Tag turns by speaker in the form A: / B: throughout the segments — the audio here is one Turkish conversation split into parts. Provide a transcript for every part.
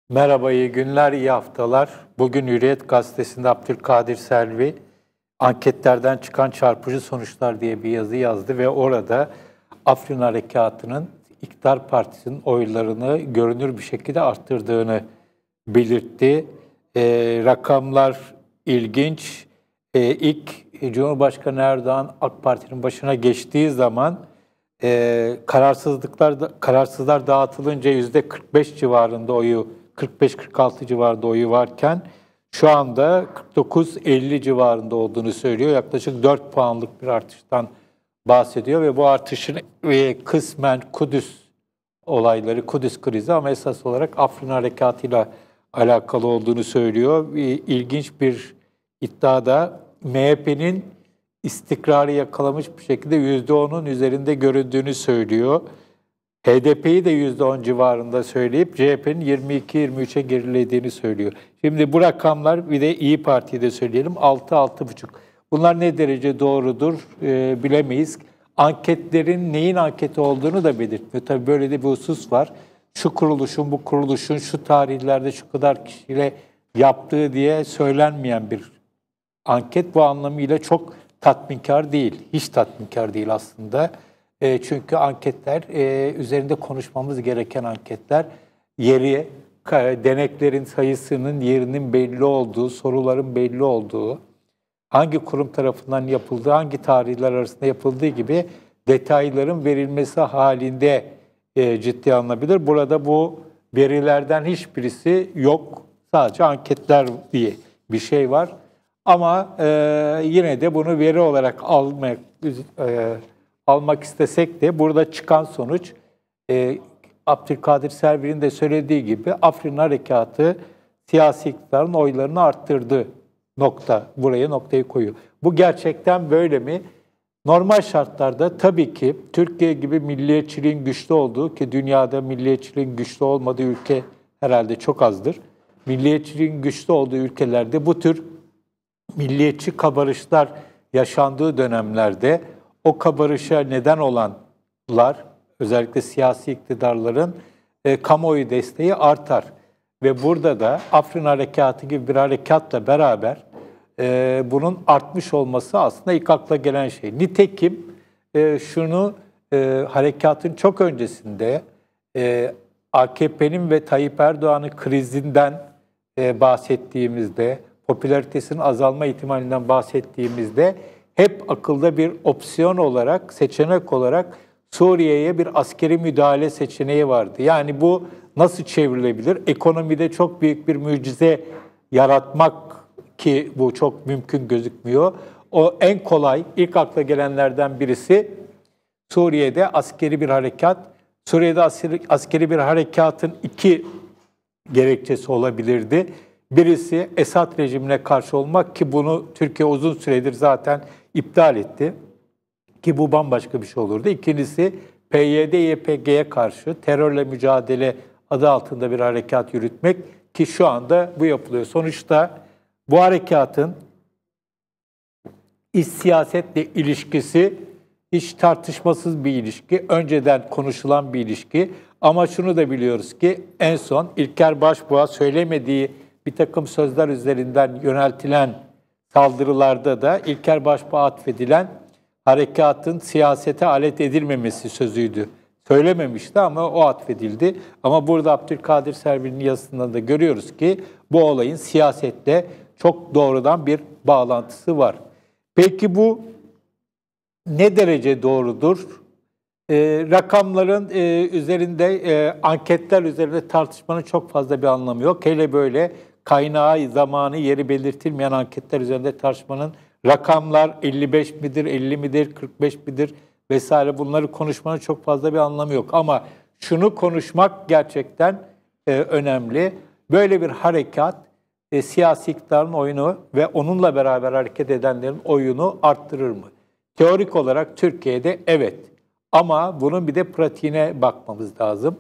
A: Merhaba, iyi günler, iyi haftalar. Bugün Hürriyet Gazetesi'nde Abdülkadir Selvi anketlerden çıkan çarpıcı sonuçlar diye bir yazı yazdı ve orada Afrin Harekatı'nın iktidar partisinin oylarını görünür bir şekilde arttırdığını belirtti. Rakamlar ilginç. İlk Cumhurbaşkanı Erdoğan AK Parti'nin başına geçtiği zaman kararsızlar dağıtılınca %45 civarında oyu, 45-46 civarında oyu varken şu anda 49-50 civarında olduğunu söylüyor. Yaklaşık 4 puanlık bir artıştan bahsediyor ve bu artışın kısmen Kudüs olayları, Kudüs krizi ama esas olarak Afrin Harekatı'yla alakalı olduğunu söylüyor. İlginç bir iddiada MHP'nin istikrarı yakalamış bir şekilde %10'un üzerinde göründüğünü söylüyor. HDP'yi de %10 civarında söyleyip CHP'nin 22-23'e gerilediğini söylüyor. Şimdi bu rakamlar, bir de İyi Parti'yi de söyleyelim, 6-6,5. Bunlar ne derece doğrudur bilemeyiz. Anketlerin neyin anketi olduğunu da belirtmiyor. Tabii böyle de bir husus var. Şu kuruluşun, bu kuruluşun şu tarihlerde şu kadar kişiyle yaptığı diye söylenmeyen bir anket, bu anlamıyla çok tatminkar değil. Hiç tatminkar değil aslında. Çünkü anketler üzerinde konuşmamız gereken anketler, deneklerin sayısının yerinin belli olduğu, soruların belli olduğu, hangi kurum tarafından yapıldığı, hangi tarihler arasında yapıldığı gibi detayların verilmesi halinde ciddi alınabilir. Burada bu verilerden hiçbirisi yok. Sadece anketler diye bir şey var. Ama yine de bunu veri olarak almak istesek de burada çıkan sonuç, Abdülkadir Selvi'nin de söylediği gibi Afrin Harekatı siyasi iktidarın oylarını arttırdı. Buraya noktayı koyuyor. Bu gerçekten böyle mi? Normal şartlarda tabii ki Türkiye gibi milliyetçiliğin güçlü olduğu, ki dünyada milliyetçiliğin güçlü olmadığı ülke herhalde çok azdır. Milliyetçiliğin güçlü olduğu ülkelerde bu tür milliyetçi kabarışlar yaşandığı dönemlerde o kabarışa neden olanlar, özellikle siyasi iktidarların kamuoyu desteği artar. Ve burada da Afrin Harekatı gibi bir harekatla beraber bunun artmış olması aslında ilk akla gelen şey. Nitekim harekatın çok öncesinde AKP'nin ve Tayyip Erdoğan'ın krizinden bahsettiğimizde, popülaritesinin azalma ihtimalinden bahsettiğimizde hep akılda bir opsiyon olarak, seçenek olarak Suriye'ye bir askeri müdahale seçeneği vardı. Yani bu nasıl çevrilebilir? Ekonomide çok büyük bir mucize yaratmak, ki bu çok mümkün gözükmüyor. O en kolay, ilk akla gelenlerden birisi Suriye'de askeri bir harekat. Suriye'de askeri bir harekatın iki gerekçesi olabilirdi. Birisi Esad rejimine karşı olmak, ki bunu Türkiye uzun süredir zaten iptal etti, ki bu bambaşka bir şey olurdu. İkincisi PYD-YPG'ye karşı terörle mücadele adı altında bir harekat yürütmek, ki şu anda bu yapılıyor. Sonuçta bu harekatın iç siyasetle ilişkisi hiç tartışmasız bir ilişki, önceden konuşulan bir ilişki. Ama şunu da biliyoruz ki en son İlker Başbuğ'a söylemediği bir takım sözler üzerinden yöneltilen saldırılarda da İlker Başbuğ'a atfedilen harekatın siyasete alet edilmemesi sözüydü. Söylememişti ama o atfedildi. Ama burada Abdülkadir Selvi'nin yazısında da görüyoruz ki bu olayın siyasetle çok doğrudan bir bağlantısı var. Peki bu ne derece doğrudur? Rakamların üzerinde, anketler üzerinde tartışmanın çok fazla bir anlamı yok. Hele böyle kaynağı, zamanı, yeri belirtilmeyen anketler üzerinde tartışmanın, rakamlar 55 midir, 50 midir, 45 midir vesaire, bunları konuşmanın çok fazla bir anlamı yok. Ama şunu konuşmak gerçekten önemli. Böyle bir harekat siyasi iktidarın oyunu ve onunla beraber hareket edenlerin oyunu arttırır mı? Teorik olarak Türkiye'de evet. Ama bunun bir de pratiğine bakmamız lazım.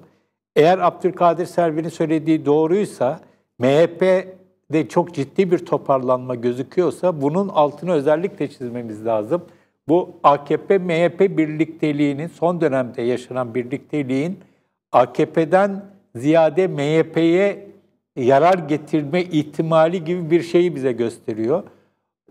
A: Eğer Abdülkadir Selvi'nin söylediği doğruysa, MHP'de çok ciddi bir toparlanma gözüküyorsa bunun altını özellikle çizmemiz lazım. Bu AKP-MHP birlikteliğinin, son dönemde yaşanan birlikteliğin AKP'den ziyade MHP'ye yarar getirme ihtimali gibi bir şeyi bize gösteriyor.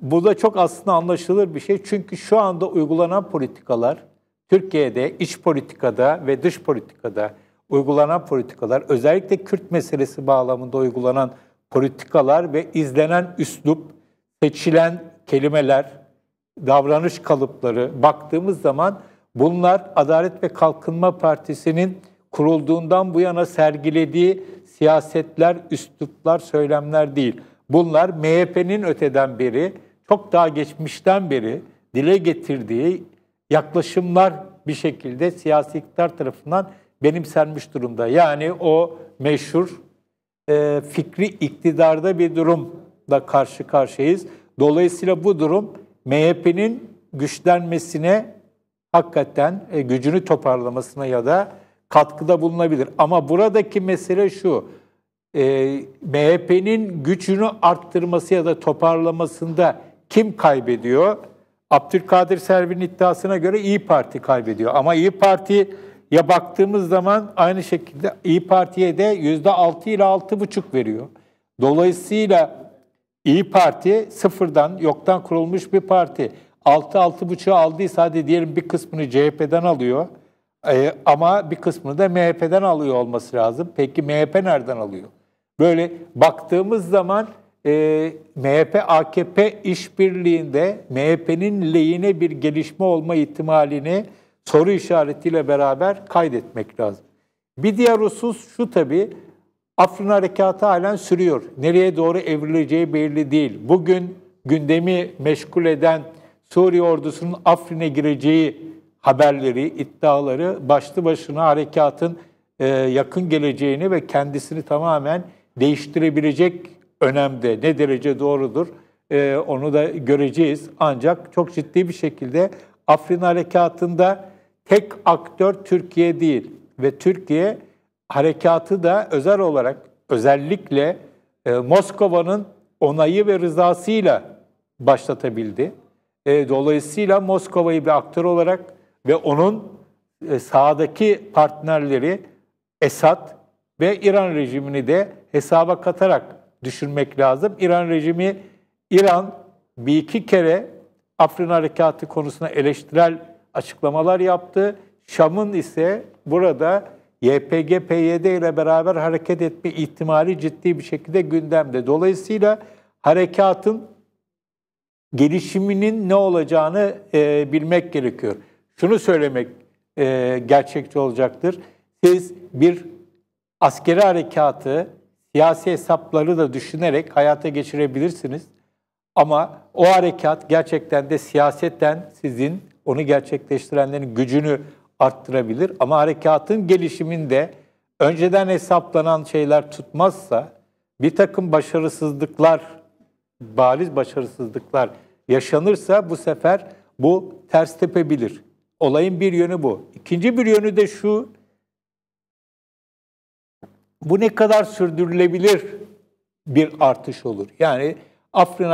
A: Bu da çok aslında anlaşılır bir şey. Çünkü şu anda uygulanan politikalar, Türkiye'de iç politikada ve dış politikada uygulanan politikalar, özellikle Kürt meselesi bağlamında uygulanan politikalar ve izlenen üslup, seçilen kelimeler, davranış kalıpları baktığımız zaman bunlar Adalet ve Kalkınma Partisi'nin kurulduğundan bu yana sergilediği siyasetler, üsluplar, söylemler değil. Bunlar MHP'nin öteden beri, çok daha geçmişten beri dile getirdiği yaklaşımlar bir şekilde siyasi iktidar tarafından benimsenmiş durumda. Yani o meşhur fikri iktidarda bir durumla karşı karşıyayız. Dolayısıyla bu durum MHP'nin güçlenmesine, hakikaten gücünü toparlamasına ya da katkıda bulunabilir. Ama buradaki mesele şu, MHP'nin gücünü arttırması ya da toparlamasında kim kaybediyor? Abdülkadir Selvi'nin iddiasına göre İYİ Parti kaybediyor. Ama İYİ Parti'ye baktığımız zaman aynı şekilde İYİ Parti'ye de %6 ile 6,5 veriyor. Dolayısıyla İYİ Parti sıfırdan, yoktan kurulmuş bir parti. 6-6,5'u aldıysa hadi diyelim bir kısmını CHP'den alıyor. Ama bir kısmını da MHP'den alıyor olması lazım. Peki MHP nereden alıyor? Böyle baktığımız zaman MHP-AKP işbirliğinde MHP'nin lehine bir gelişme olma ihtimalini soru işaretiyle beraber kaydetmek lazım. Bir diğer husus şu tabii, Afrin Harekatı halen sürüyor. Nereye doğru evrileceği belli değil. Bugün gündemi meşgul eden Suriye ordusunun Afrin'e gireceği haberleri, iddiaları başlı başına harekatın yakın geleceğini ve kendisini tamamen değiştirebilecek önemde. Ne derece doğrudur onu da göreceğiz. Ancak çok ciddi bir şekilde Afrin Harekatı'nda tek aktör Türkiye değil ve Türkiye harekatı da özel olarak özellikle Moskova'nın onayı ve rızasıyla başlatabildi. Dolayısıyla Moskova'yı bir aktör olarak ve onun sahadaki partnerleri Esad ve İran rejimini de hesaba katarak düşünmek lazım. İran bir iki kere Afrin Harekatı konusunda eleştirel açıklamalar yaptı. Şam'ın ise burada YPG-PYD ile beraber hareket etme ihtimali ciddi bir şekilde gündemde. Dolayısıyla harekatın gelişiminin ne olacağını bilmek gerekiyor. Şunu söylemek gerçekçi olacaktır. Siz bir askeri harekatı, siyasi hesapları da düşünerek hayata geçirebilirsiniz. Ama o harekat gerçekten de siyasetten sizin, onu gerçekleştirenlerin gücünü arttırabilir. Ama harekatın gelişiminde önceden hesaplanan şeyler tutmazsa bir takım başarısızlıklar, bariz başarısızlıklar yaşanırsa bu sefer bu ters tepebilir. Olayın bir yönü bu. İkinci bir yönü de şu, bu ne kadar sürdürülebilir bir artış olur. Yani Afrin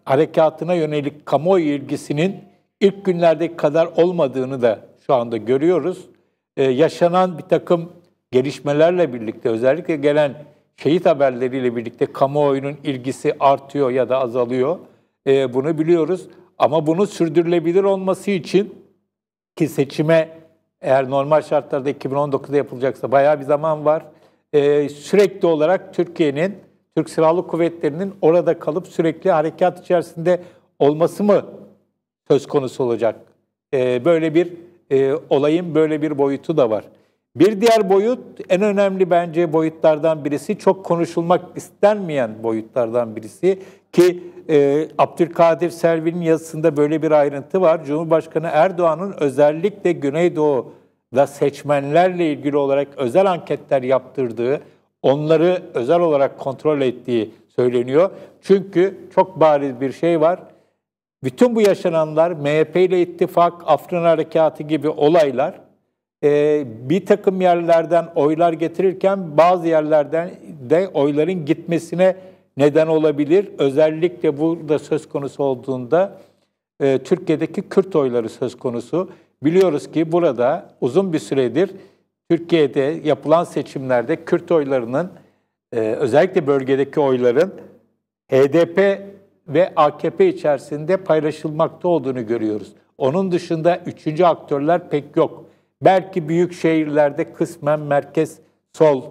A: harekatına yönelik kamuoyu ilgisinin ilk günlerdeki kadar olmadığını da şu anda görüyoruz. Yaşanan bir takım gelişmelerle birlikte, özellikle gelen şehit haberleriyle birlikte kamuoyunun ilgisi artıyor ya da azalıyor. Bunu biliyoruz. Ama bunun sürdürülebilir olması için, ki seçime eğer normal şartlarda 2019'da yapılacaksa bayağı bir zaman var. Sürekli olarak Türkiye'nin, Türk Silahlı Kuvvetleri'nin orada kalıp sürekli harekat içerisinde olması mı söz konusu olacak? Böyle bir olayın böyle bir boyutu da var. Bir diğer boyut, en önemli bence boyutlardan birisi, çok konuşulmak istenmeyen boyutlardan birisi ki Abdülkadir Selvi'nin yazısında böyle bir ayrıntı var. Cumhurbaşkanı Erdoğan'ın özellikle Güneydoğu'da seçmenlerle ilgili olarak özel anketler yaptırdığı, onları özel olarak kontrol ettiği söyleniyor. Çünkü çok bariz bir şey var. Bütün bu yaşananlar, MHP ile ittifak, Afrin Harekatı gibi olaylar bir takım yerlerden oylar getirirken bazı yerlerden de oyların gitmesine neden olabilir. Özellikle burada söz konusu olduğunda Türkiye'deki Kürt oyları söz konusu. Biliyoruz ki burada uzun bir süredir Türkiye'de yapılan seçimlerde Kürt oylarının özellikle bölgedeki oyların HDP ve AKP içerisinde paylaşılmakta olduğunu görüyoruz. Onun dışında üçüncü aktörler pek yok. Belki büyük şehirlerde kısmen merkez sol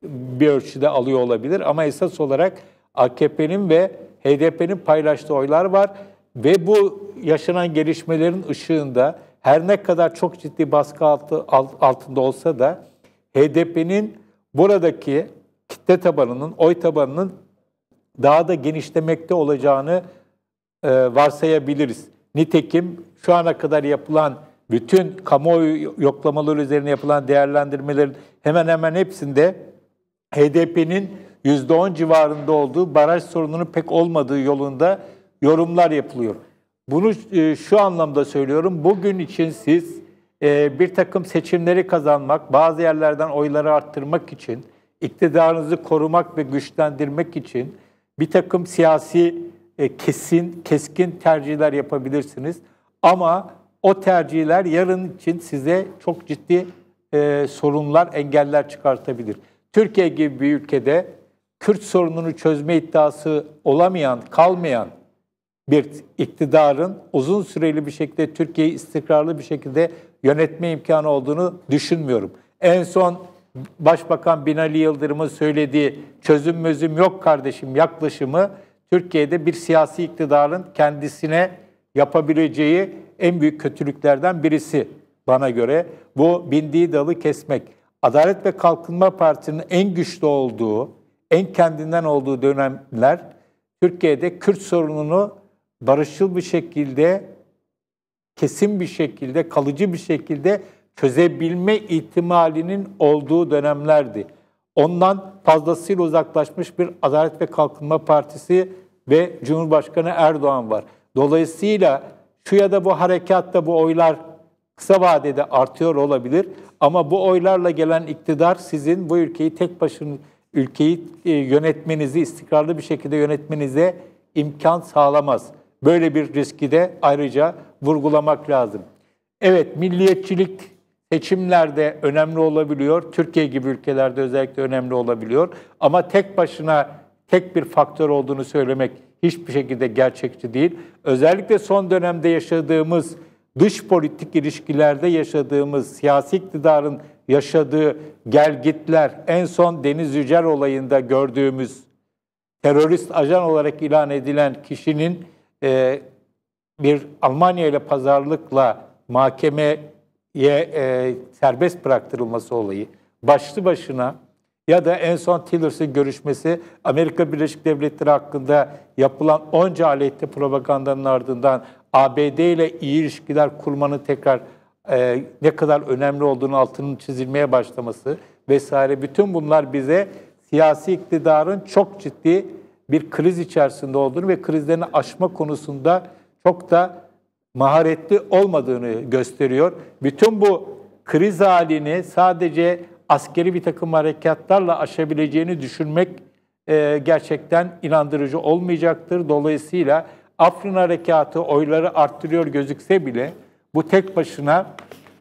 A: bir ölçüde alıyor olabilir ama esas olarak AKP'nin ve HDP'nin paylaştığı oylar var ve bu yaşanan gelişmelerin ışığında her ne kadar çok ciddi baskı altında olsa da HDP'nin buradaki kitle tabanının, oy tabanının daha da genişlemekte olacağını varsayabiliriz. Nitekim şu ana kadar yapılan bütün kamuoyu yoklamaları üzerine yapılan değerlendirmelerin hemen hemen hepsinde HDP'nin %10 civarında olduğu, baraj sorununun pek olmadığı yolunda yorumlar yapılıyor. Bunu şu anlamda söylüyorum. Bugün için siz bir takım seçimleri kazanmak, bazı yerlerden oyları arttırmak için, iktidarınızı korumak ve güçlendirmek için bir takım siyasi keskin tercihler yapabilirsiniz. Ama o tercihler yarın için size çok ciddi sorunlar, engeller çıkartabilir. Türkiye gibi bir ülkede Kürt sorununu çözme iddiası kalmayan bir iktidarın uzun süreli bir şekilde Türkiye'yi istikrarlı bir şekilde yönetme imkanı olduğunu düşünmüyorum. En son Başbakan Binali Yıldırım'ın söylediği çözüm yok kardeşim yaklaşımı Türkiye'de bir siyasi iktidarın kendisine yapabileceği en büyük kötülüklerden birisi bana göre. Bu bindiği dalı kesmek. Adalet ve Kalkınma Partisi'nin en güçlü olduğu, en kendinden olduğu dönemler Türkiye'de Kürt sorununu barışçıl bir şekilde, kesin bir şekilde, kalıcı bir şekilde çözebilme ihtimalinin olduğu dönemlerdi. Ondan fazlasıyla uzaklaşmış bir Adalet ve Kalkınma Partisi ve Cumhurbaşkanı Erdoğan var. Dolayısıyla şu ya da bu harekatta bu oylar kısa vadede artıyor olabilir ama bu oylarla gelen iktidar sizin bu ülkeyi tek başına yönetmenizi, istikrarlı bir şekilde yönetmenize imkan sağlamaz. Böyle bir riski de ayrıca vurgulamak lazım. Evet, milliyetçilik seçimlerde önemli olabiliyor. Türkiye gibi ülkelerde özellikle önemli olabiliyor. Ama tek başına tek bir faktör olduğunu söylemek hiçbir şekilde gerçekçi değil. Özellikle son dönemde yaşadığımız dış politik ilişkilerde yaşadığımız, siyasi iktidarın yaşadığı gelgitler, en son Deniz Yücel olayında gördüğümüz terörist ajan olarak ilan edilen kişinin bir Almanya ile pazarlıkla mahkemeye serbest bıraktırılması olayı başlı başına ya da en son Tillers'ın görüşmesi Amerika Birleşik Devletleri hakkında yapılan onca aleyhte propagandanın ardından ABD ile iyi ilişkiler kurmanın tekrar ne kadar önemli olduğunu altının çizilmeye başlaması vesaire, bütün bunlar bize siyasi iktidarın çok ciddi bir kriz içerisinde olduğunu ve krizlerini aşma konusunda çok da maharetli olmadığını gösteriyor. Bütün bu kriz halini sadece askeri bir takım harekatlarla aşabileceğini düşünmek gerçekten inandırıcı olmayacaktır. Dolayısıyla Afrin Harekatı oyları arttırıyor gözükse bile bu tek başına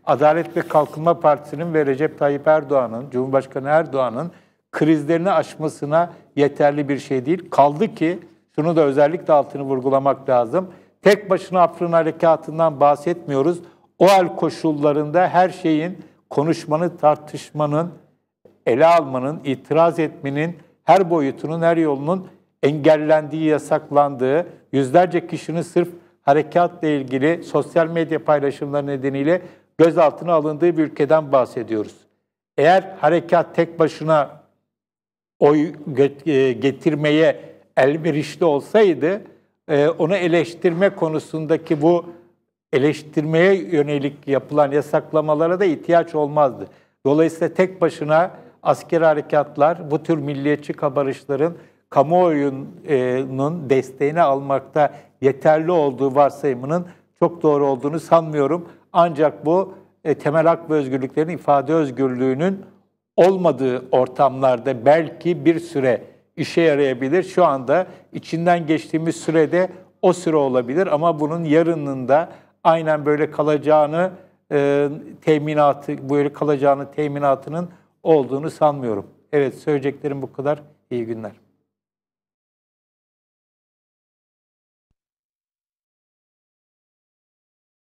A: Adalet ve Kalkınma Partisi'nin ve Recep Tayyip Erdoğan'ın, Cumhurbaşkanı Erdoğan'ın krizlerini aşmasına yeterli bir şey değil. Kaldı ki şunu da özellikle altını vurgulamak lazım. Tek başına Afrin Harekatı'ndan bahsetmiyoruz. O hal koşullarında her şeyin, konuşmanın, tartışmanın, ele almanın, itiraz etmenin her boyutunun, her yolunun engellendiği, yasaklandığı, yüzlerce kişinin sırf harekatla ilgili sosyal medya paylaşımları nedeniyle gözaltına alındığı bir ülkeden bahsediyoruz. Eğer harekat tek başına oy getirmeye elverişli olsaydı, onu eleştirme konusundaki bu eleştirmeye yönelik yapılan yasaklamalara da ihtiyaç olmazdı. Dolayısıyla tek başına askeri harekatlar bu tür milliyetçi kabarışların kamuoyunun desteğini almakta yeterli olduğu varsayımının çok doğru olduğunu sanmıyorum. Ancak bu temel hak ve özgürlüklerin, ifade özgürlüğünün olmadığı ortamlarda belki bir süre işe yarayabilir. Şu anda içinden geçtiğimiz sürede o süre olabilir ama bunun yarınında aynen böyle kalacağını teminatının olduğunu sanmıyorum. Evet, söyleyeceklerim bu kadar. İyi günler.